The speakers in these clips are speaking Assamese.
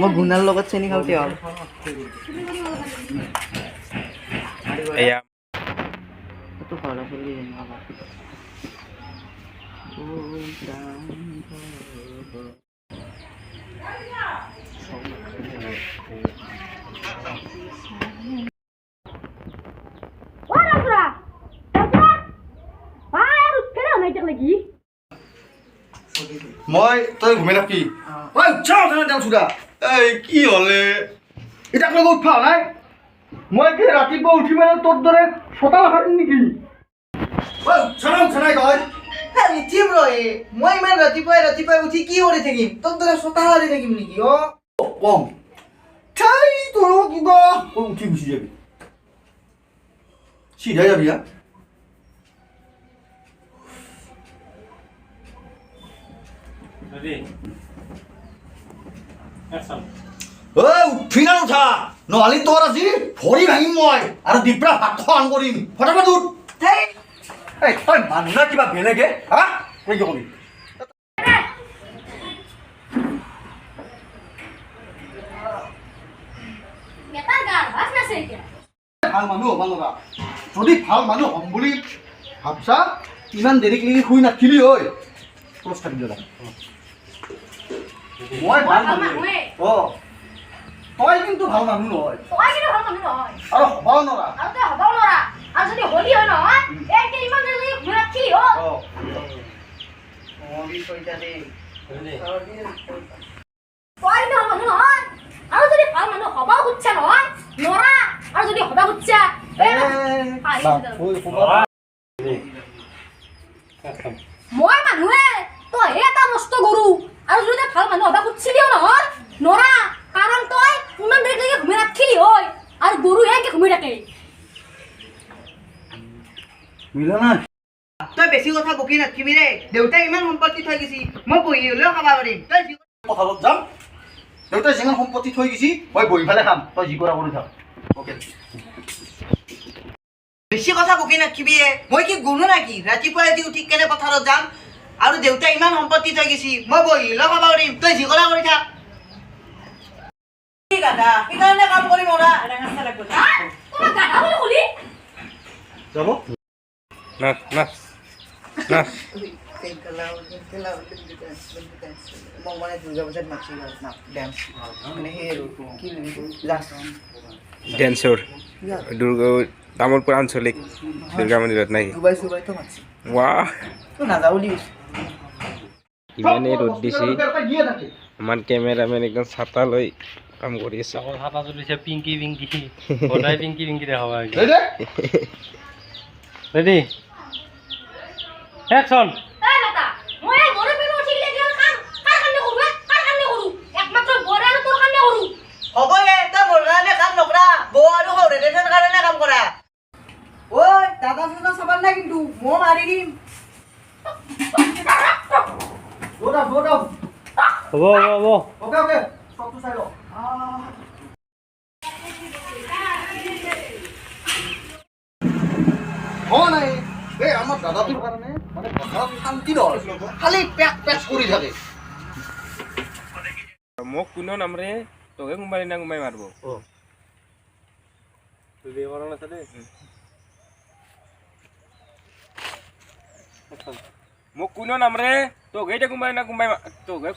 মই গুণাৰ লগত চেনি খাওঁতে হ'ল এয়া মই তই ঘুমাই থাকি ঐ চাও থানা দেও সুদা এই কি হলে এটা কো উঠা নাই মই কি ৰাতিপুৱা উঠি মানে তোৰ দৰে ছটা খাৰিম নেকি ঐ চাও থানাই তই উঠিম ৰহে মই ইমান ৰাতিপুৱাই উঠি কি কৰি থাকিম তোৰ দৰে ছটা হাৰি থাকিম নেকি কম চাই তোৰ কিবা উঠি গুচি যাবি চিধাই যাবি হা উঠি না উঠা নহ'লে তোৰ আজি ভৰি ভাঙিম মই আৰু দিপৰা ভাত খোৱান কৰিম ফটাফট উঠ তই মানুহ না কিবা বেলেগে হা তই কি কবি ভাল মানুহ হ'ব নোৱাৰা যদি ভাল মানুহ হ'ম বুলি ভাবছা ইমান দেৰিলৈকে শুই নাথিলি ঐ পুৰস্কাৰ দিলে মই ভাল মানুহ তই কিন্তু ভাল মানুহ নহয় আৰু হ'বও নোৱাৰা মই মানুহে তই এটা নষ্ট গৰু আৰু যদি ভাল মানুহ হবা খুজিলিও নহয় নৰা কাৰণ তই ইমান দেৰিলৈকে ঘুমাই নাথাকিলি হয় আৰু গৰু একে ঘুমাই থাকে মিলা নাই তই বেছি কথা বকি নাথাকিবি ৰে দেউতাই ইমান সম্পত্তি থৈ গৈছি মই বহি হ'লেও খাব পাৰিম তই পথাৰত যাম দেউতাই যিমান সম্পত্তি থৈ গৈছি মই বহি পেলাই খাম তই যি কৰা কৰি থাক অ'কে বেছি কথা বকি নাথাকিবি মই কি গুণো নাকি ৰাতিপুৱাই উঠি কেনে পথাৰত যাম আৰু দেউতাই ইমান সম্পত্তি থৈ গৈছি মই বহি হ'লেও খাব পাৰিম তই যি কৰা কৰি থাক গাধা সেইকাৰণে কাম কৰি মৰা যাব নাচ নাচ নাচ মই মানে দুৰ্গা পূজাত নাচিব ডান্স মানে সেই আৰু কি ডেন্সৰ দুৰ্গা তামোলপুৰ আঞ্চলিক দুৰ্গা মন্দিৰত নাকি ডুবাই চুবাইতো মাতছি ৱাহ নাযাওঁ বুলি কৈছে ইমানেই ৰ'দ দিছে আমাৰ কেমেৰামেন একদম ছাতা লৈ কাম কৰি আছে ছাতা চলিছে পিংকি সদায় পিংকি দেখাবা ৰেডি একচন হ'ব তই মোৰ কাৰণে কাম নকৰা বৌ আৰু সৌৰেদেৰ কাৰণে কাম কৰা ঐ দাদা চাদা চাবাৰ নাই কিন্তু মই মাৰি দিম হ'ব অ'কে চবটো চাই ল নাই এই আমাৰ দাদাটোৰ কাৰণে মানে পথাৰত শান্তি নহয় খালি পেক কৰি থাকে মোক কোনো নামৰে তোকে কোনোবাই না কোনোবাই মাৰিব মোক কোনো নামৰে তোকে এতিয়া কোনোবাই না কোনোবাই তোকে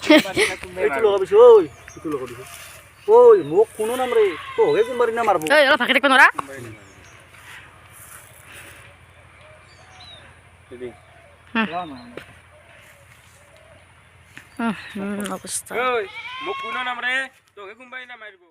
লগাবিছো ঐ মোক কোনো নাম ৰে তোকে কোনোবাই না মাৰব মোক কোনো নামৰে তোকে কোনোবাই না মাৰিব